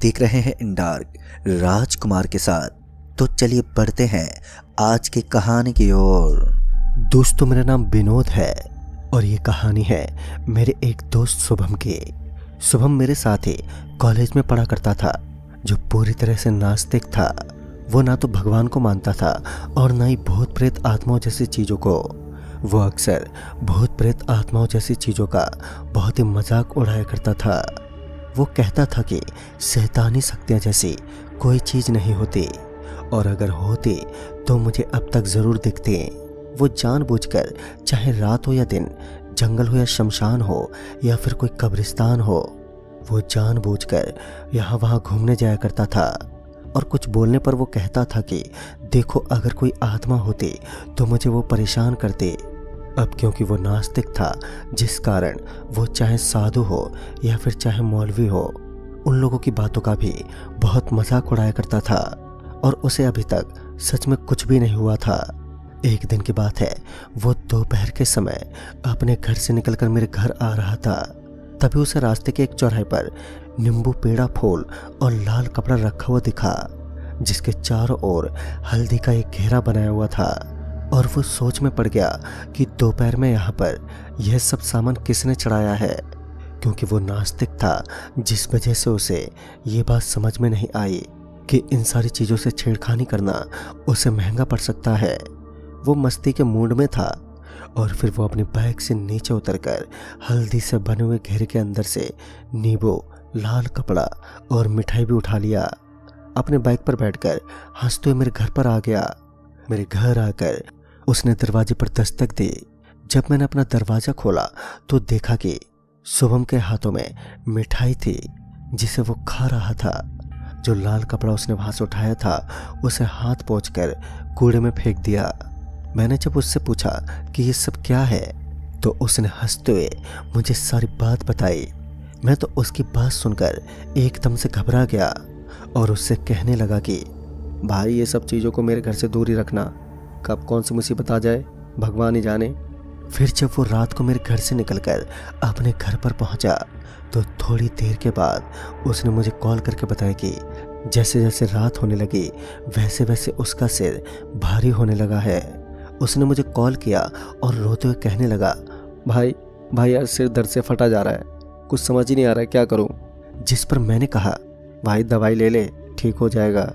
देख रहे हैं इन डार्क राजकुमार के साथ। तो चलिए बढ़ते हैं आज की कहानी की ओर। दोस्तों, मेरा नाम विनोद है और ये कहानी है मेरे एक दोस्त शुभम की। शुभम मेरे साथ ही कॉलेज में पढ़ा करता था, जो पूरी तरह से नास्तिक था। वो ना तो भगवान को मानता था और ना ही भूत प्रेत आत्माओं जैसी चीज़ों को। वो अक्सर भूत प्रेत आत्माओं जैसी चीज़ों का बहुत ही मजाक उड़ाया करता था। वो कहता था कि शैतानी शक्तियाँ जैसी कोई चीज़ नहीं होती, और अगर होती तो मुझे अब तक ज़रूर दिखती। वो जानबूझकर, चाहे रात हो या दिन, जंगल हो या शमशान हो या फिर कोई कब्रिस्तान हो, वो जानबूझकर यहाँ वहाँ घूमने जाया करता था। और कुछ बोलने पर वो कहता था कि देखो, अगर कोई आत्मा होती तो मुझे वो परेशान करती। अब क्योंकि वो नास्तिक था, जिस कारण वो चाहे साधु हो या फिर चाहे मौलवी हो, उन लोगों की बातों का भी बहुत मजाक उड़ाया करता था। और उसे अभी तक सच में कुछ भी नहीं हुआ था। एक दिन की बात है, वो दोपहर के समय अपने घर से निकलकर मेरे घर आ रहा था। तभी उसे रास्ते के एक चौराहे पर नींबू, पेड़ा, फूल और लाल कपड़ा रखा हुआ दिखा, जिसके चारों ओर हल्दी का एक घेरा बनाया हुआ था। और वो सोच में पड़ गया कि दोपहर में यहाँ पर यह सब सामान किसने चढ़ाया है, क्योंकि वो नास्तिक था, जिस वजह से उसे ये बात समझ में नहीं आई कि इन सारी चीज़ों से छेड़खानी करना उसे महंगा पड़ सकता है। वो मस्ती के मूड में था और फिर वो अपनी बाइक से नीचे उतरकर हल्दी से बने हुए घेरे के अंदर से नींबू, लाल कपड़ा और मिठाई भी उठा लिया। अपने बाइक पर बैठकर हंसते हुए मेरे घर पर आ गया। मेरे घर आकर उसने दरवाजे पर दस्तक दी। जब मैंने अपना दरवाज़ा खोला तो देखा कि शुभम के हाथों में मिठाई थी, जिसे वो खा रहा था। जो लाल कपड़ा उसने वहाँ से उठाया था, उसे हाथ पोंछकर कूड़े में फेंक दिया। मैंने जब उससे पूछा कि ये सब क्या है, तो उसने हंसते हुए मुझे सारी बात बताई। मैं तो उसकी बात सुनकर एकदम से घबरा गया और उससे कहने लगा कि भाई, ये सब चीज़ों को मेरे घर से दूर ही रखना, कब कौन सी मुसीबत आ जाए भगवान ही जाने। फिर जब वो रात को मेरे घर से निकलकर अपने घर पर पहुंचा, तो थोड़ी देर के बाद उसने मुझे कॉल करके बताया कि जैसे जैसे रात होने लगी वैसे वैसे उसका सिर भारी होने लगा है। उसने मुझे कॉल किया और रोते हुए कहने लगा, भाई यार, सिर दर्द से फटा जा रहा है, कुछ समझ ही नहीं आ रहा है, क्या करूं। जिस पर मैंने कहा, भाई दवाई ले ले, ठीक हो जाएगा।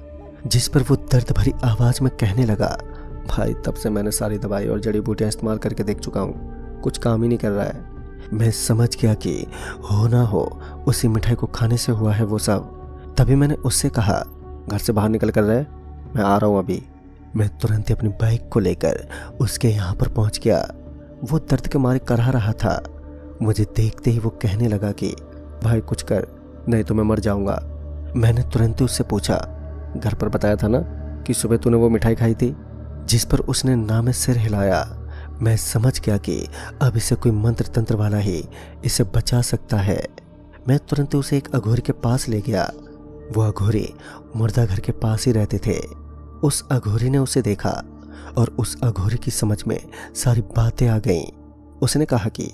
जिस पर वो दर्द भरी आवाज़ में कहने लगा, भाई तब से मैंने सारी दवाई और जड़ी बूटियाँ इस्तेमाल करके देख चुका हूँ, कुछ काम ही नहीं कर रहा है। मैं समझ गया कि हो ना हो उसी मिठाई को खाने से हुआ है वो सब। तभी मैंने उससे कहा, घर से बाहर निकल कर रहे, मैं आ रहा हूँ अभी। मैं तुरंत ही अपनी बाइक को लेकर उसके यहाँ पर पहुँच गया। वो दर्द के मारे कराह रहा था। मुझे देखते ही वो कहने लगा कि भाई कुछ कर, नहीं तो मैं मर जाऊँगा। मैंने तुरंत ही उससे पूछा, घर पर बताया था ना कि सुबह तूने वो मिठाई खाई थी। जिस पर उसने ना में सिर हिलाया। मैं समझ गया कि अब इसे कोई मंत्र तंत्र वाला ही इसे बचा सकता है। मैं तुरंत उसे एक अघोरी के पास ले गया। वो अघोरी मुर्दा घर के पास ही रहते थे। उस अघोरी ने उसे देखा और उस अघोरी की समझ में सारी बातें आ गईं। उसने कहा कि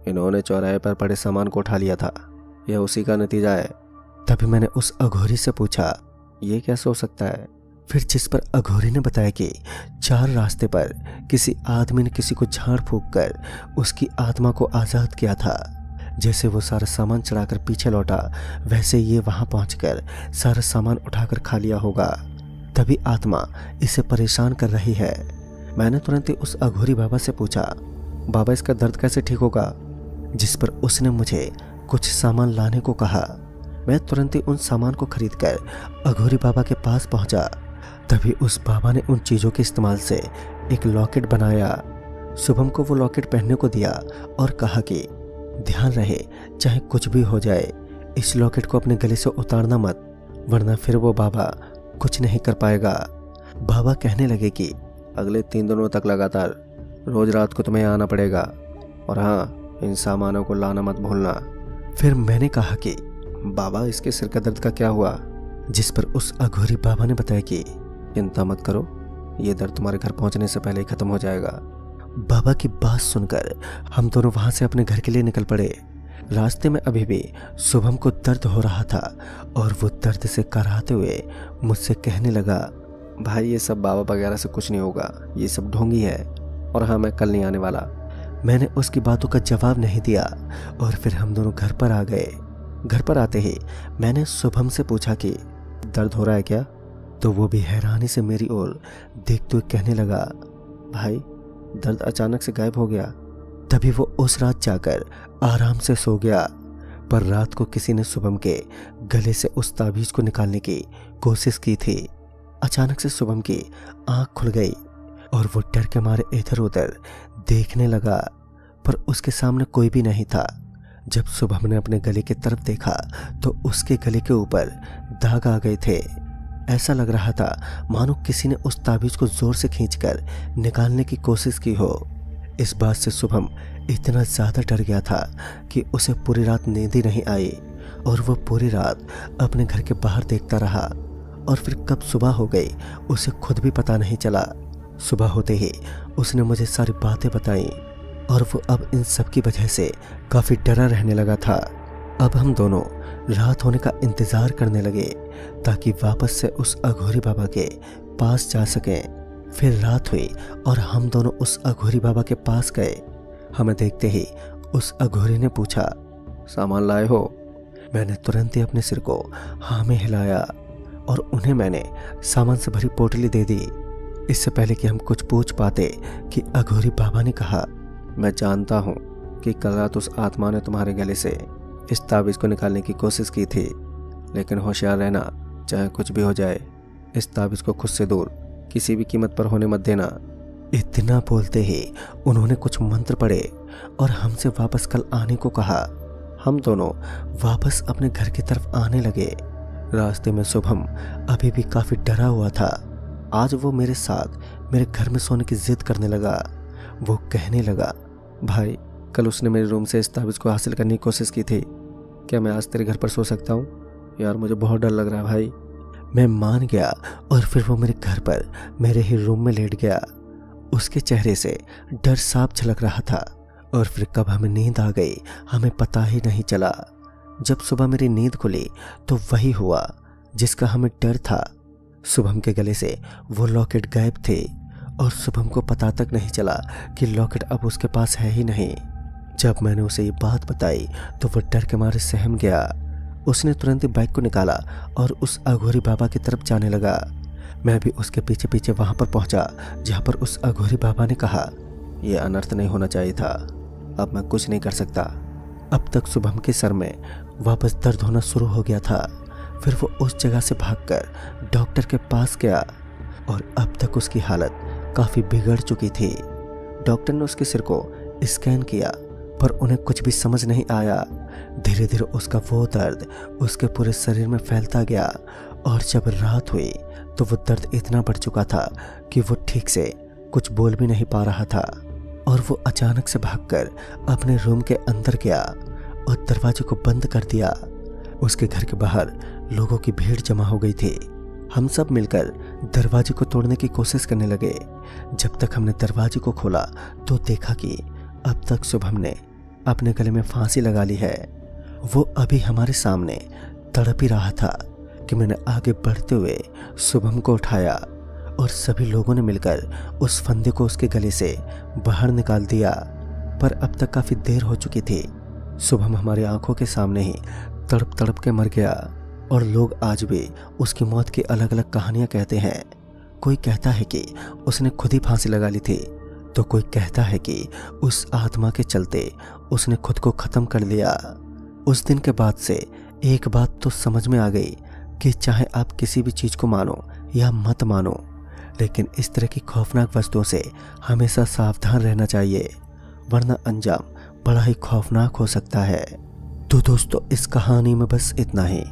इन्होंने चौराहे पर पड़े सामान को उठा लिया था, यह उसी का नतीजा है। तभी मैंने उस अघोरी से पूछा, ये कैसे हो सकता है। फिर जिस पर अघोरी ने बताया कि 4 रास्ते पर किसी आदमी ने किसी को झाड़ फूंक कर उसकी आत्मा को आज़ाद किया था। जैसे वो सारा सामान चढ़ाकर पीछे लौटा, वैसे ये वहां पहुंचकर सारा सामान उठाकर खा लिया होगा। तभी आत्मा इसे परेशान कर रही है। मैंने तुरंत ही उस अघोरी बाबा से पूछा, बाबा इसका दर्द कैसे ठीक होगा। जिस पर उसने मुझे कुछ सामान लाने को कहा। मैं तुरंत ही उन सामान को खरीदकर अघोरी बाबा के पास पहुंचा। तभी उस बाबा ने उन चीज़ों के इस्तेमाल से एक लॉकेट बनाया। शुभम को वो लॉकेट पहनने को दिया और कहा कि ध्यान रहे, चाहे कुछ भी हो जाए, इस लॉकेट को अपने गले से उतारना मत, वरना फिर वो बाबा कुछ नहीं कर पाएगा। बाबा कहने लगे कि अगले 3 दिनों तक लगातार रोज रात को तुम्हें आना पड़ेगा, और हाँ, इन सामानों को लाना मत भूलना। फिर मैंने कहा कि बाबा इसके सिर का दर्द का क्या हुआ। जिस पर उस अघोरी बाबा ने बताया कि चिंता मत करो, ये दर्द तुम्हारे घर पहुंचने से पहले ही खत्म हो जाएगा। बाबा की बात सुनकर हम दोनों वहां से अपने घर के लिए निकल पड़े। रास्ते में अभी भी शुभम को दर्द हो रहा था और वो दर्द से कराहते हुए मुझसे कहने लगा, भाई ये सब बाबा वगैरह से कुछ नहीं होगा, ये सब ढोंगी है, और हाँ मैं कल नहीं आने वाला। मैंने उसकी बातों का जवाब नहीं दिया और फिर हम दोनों घर पर आ गए। घर पर आते ही मैंने शुभम से पूछा कि दर्द हो रहा है क्या, तो वो भी हैरानी से मेरी ओर देखते हुए कहने लगा, भाई दर्द अचानक से गायब हो गया। तभी वो उस रात जाकर आराम से सो गया। पर रात को किसी ने शुभम के गले से उस ताबीज को निकालने की कोशिश की थी। अचानक से शुभम की आंख खुल गई और वो डर के मारे इधर उधर देखने लगा, पर उसके सामने कोई भी नहीं था। जब शुभम ने अपने गले की तरफ देखा तो उसके गले के ऊपर दाग आ गए थे। ऐसा लग रहा था मानो किसी ने उस ताबीज को जोर से खींचकर निकालने की कोशिश की हो। इस बात से शुभम इतना ज़्यादा डर गया था कि उसे पूरी रात नींद ही नहीं आई और वो पूरी रात अपने घर के बाहर देखता रहा और फिर कब सुबह हो गई उसे खुद भी पता नहीं चला। सुबह होते ही उसने मुझे सारी बातें बताई और वो अब इन सब की वजह से काफ़ी डरा रहने लगा था। अब हम दोनों रात होने का इंतज़ार करने लगे ताकि वापस से उस अघोरी बाबा के पास जा सकें। फिर रात हुई और हम दोनों उस अघोरी बाबा के पास गए। हमें देखते ही उस अघोरी ने पूछा, सामान लाए हो? मैंने तुरंत ही अपने सिर को हाँ में हिलाया और उन्हें मैंने सामान से भरी पोटली दे दी। इससे पहले कि हम कुछ पूछ पाते कि अघोरी बाबा ने कहा, मैं जानता हूँ कि कल रात उस आत्मा ने तुम्हारे गले से इस ताबीज़ को निकालने की कोशिश की थी, लेकिन होशियार रहना, चाहे कुछ भी हो जाए, इस ताबीज़ को खुद से दूर किसी भी कीमत पर होने मत देना। इतना बोलते ही उन्होंने कुछ मंत्र पढ़े और हमसे वापस कल आने को कहा। हम दोनों वापस अपने घर की तरफ आने लगे। रास्ते में शुभम अभी भी काफ़ी डरा हुआ था। आज वो मेरे साथ मेरे घर में सोने की जिद करने लगा। वो कहने लगा, भाई कल उसने मेरे रूम से इस ताबीज़ को हासिल करने की कोशिश की थी, क्या मैं आज तेरे घर पर सो सकता हूँ? यार मुझे बहुत डर लग रहा है भाई। मैं मान गया और फिर वो मेरे घर पर मेरे ही रूम में लेट गया। उसके चेहरे से डर साफ झलक रहा था और फिर कब हमें नींद आ गई हमें पता ही नहीं चला। जब सुबह मेरी नींद खुली तो वही हुआ जिसका हमें डर था। शुभम के गले से वो लॉकेट गायब थे और शुभम को पता तक नहीं चला कि लॉकेट अब उसके पास है ही नहीं। जब मैंने उसे ये बात बताई तो वो डर के मारे सहम गया। उसने तुरंत ही बाइक को निकाला और उस अघोरी बाबा की तरफ जाने लगा। मैं भी उसके पीछे पीछे वहां पर पहुंचा जहां पर उस अघोरी बाबा ने कहा, यह अनर्थ नहीं होना चाहिए था, अब मैं कुछ नहीं कर सकता। अब तक शुभम के सर में वापस दर्द होना शुरू हो गया था। फिर वो उस जगह से भागकर डॉक्टर के पास गया और अब तक उसकी हालत काफ़ी बिगड़ चुकी थी। डॉक्टर ने उसके सिर को स्कैन किया पर उन्हें कुछ भी समझ नहीं आया। धीरे धीरे उसका वो दर्द उसके पूरे शरीर में फैलता गया और जब रात हुई तो वो दर्द इतना बढ़ चुका था कि वो ठीक से कुछ बोल भी नहीं पा रहा था। और वो अचानक से भागकर अपने रूम के अंदर गया और दरवाजे को बंद कर दिया। उसके घर के बाहर लोगों की भीड़ जमा हो गई थी। हम सब मिलकर दरवाजे को तोड़ने की कोशिश करने लगे। जब तक हमने दरवाजे को खोला तो देखा कि अब तक शुभम ने अपने गले में फांसी लगा ली है। वो अभी हमारे सामने तड़प ही रहा था कि मैंने आगे बढ़ते हुए शुभम को उठाया और सभी लोगों ने मिलकर उस फंदे को उसके गले से बाहर निकाल दिया। पर अब तक काफ़ी देर हो चुकी थी। शुभम हमारी आंखों के सामने ही तड़प तड़प के मर गया और लोग आज भी उसकी मौत की अलग अलग कहानियां कहते हैं। कोई कहता है कि उसने खुद ही फांसी लगा ली थी, तो कोई कहता है कि उस आत्मा के चलते उसने खुद को ख़त्म कर लिया। उस दिन के बाद से एक बात तो समझ में आ गई कि चाहे आप किसी भी चीज़ को मानो या मत मानो, लेकिन इस तरह की खौफनाक वस्तुओं से हमेशा सावधान रहना चाहिए, वरना अंजाम बड़ा ही खौफनाक हो सकता है। तो दोस्तों, इस कहानी में बस इतना ही।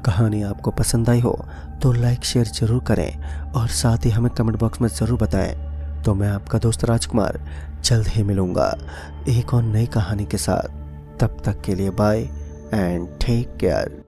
कहानी आपको पसंद आई हो तो लाइक शेयर जरूर करें और साथ ही हमें कमेंट बॉक्स में ज़रूर बताएं। तो मैं आपका दोस्त राजकुमार जल्द ही मिलूँगा एक और नई कहानी के साथ। तब तक के लिए बाय एंड टेक केयर।